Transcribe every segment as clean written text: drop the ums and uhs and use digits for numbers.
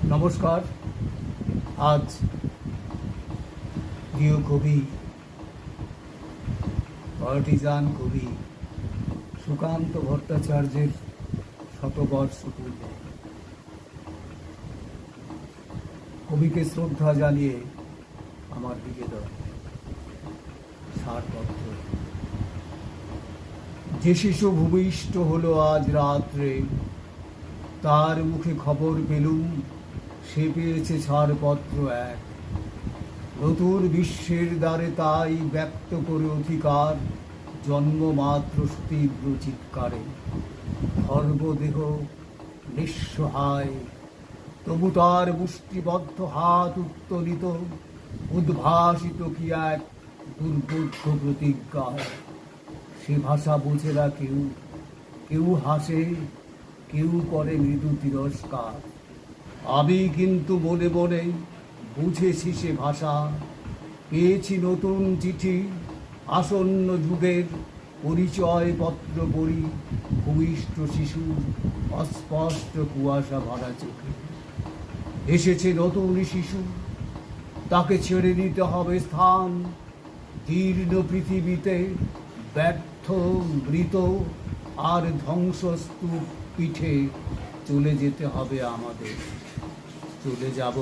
নমস্কার। আজ প্রিয় কবি, পার্টিজান কবি সুকান্ত ভট্টাচার্যের শতবর্ষ পূর্তি। কবিকে শ্রদ্ধা জানিয়ে আমার নিবেদন সারপত্র। যে শিশু ভূমিষ্ঠ হলো আজ রাত্রে, তার মুখে খবর পেলুম সে পেয়েছে ছাড়পত্র এক। নতুন বিশ্বের দ্বারে তাই ব্যক্ত করে অধিকার, জন্মমাত্র তীব্র চিৎকারে। সর্বদেহ নিঃসহায়, তবু তার মুষ্টিবদ্ধ হাত উত্তোলিত, উদ্ভাসিত কি এক দুর্বোধ্য প্রতিজ্ঞায়। সে ভাষা বোঝে না কেউ, কেউ হাসে, কেউ করে মৃদু তিরস্কার। আমি কিন্তু মনে মনে বুঝেছি সে ভাষা। পেয়েছি নতুন চিঠি, আসন্ন যুগের পরিচয় পত্র পড়ি ভূমিষ্ঠ শিশুর অস্পষ্ট কুয়াশা ভরা চোখে। এসেছে নতুন শিশু, তাকে ছেড়ে দিতে হবে স্থান। জীর্ণ পৃথিবীতে ব্যর্থ, মৃত আর ধ্বংসস্তূপ পিঠে চলে যেতে হবে আমাদের। চলে যাব,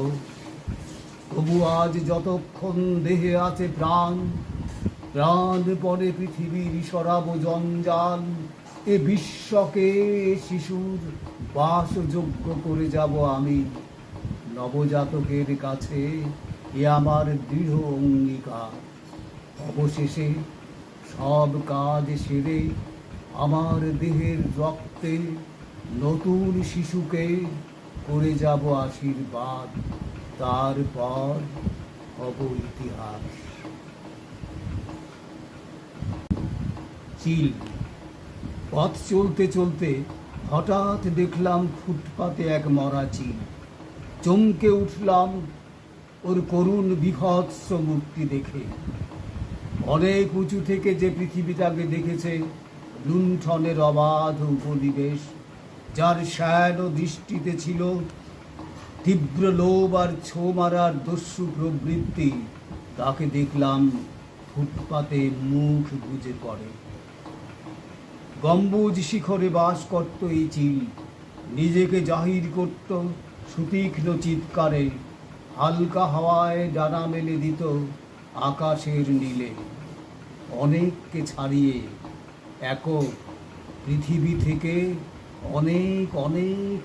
তবু আজ যতক্ষণ দেহে আছে প্রাণ, প্রাণ পরে পৃথিবীর সরাব জঞ্জাল। এ বিশ্বকে শিশুর বাসযোগ্য করে যাব আমি। নবজাতকের কাছে এ আমার দৃঢ় অঙ্গীকার। অবশেষে সব কাজ সেরে আমার দেহের রক্তে নতুন শিশুকে করে যাব আশীর্বাদ। তারপর হব ইতিহাস। চিল। পথ চলতে চলতে হঠাৎ দেখলাম ফুটপাতে এক মরা চিল। চমকে উঠলাম ওর করুণ বিভৎস মূর্তি দেখে। অনেক উঁচু থেকে যে পৃথিবীটাকে দেখেছে, লুণ্ঠনের অবাধ উপনিবেশ, যার শ্যান দৃষ্টিতে ছিল তীব্র লোভ আর ছো মারার দস্যু প্রবৃত্তি, তাকে দেখলাম ফুটপাতে মুখ বুজে পড়ে। গম্বুজ শিখরে বাস করত এই চিল, নিজেকে জাহির করত সুতীক্ষ্ণ চিৎকারে। হালকা হাওয়ায় ডানা মেলে দিত আকাশের নীলে। অনেককে ছাড়িয়ে একক পৃথিবী থেকে অনেক অনেক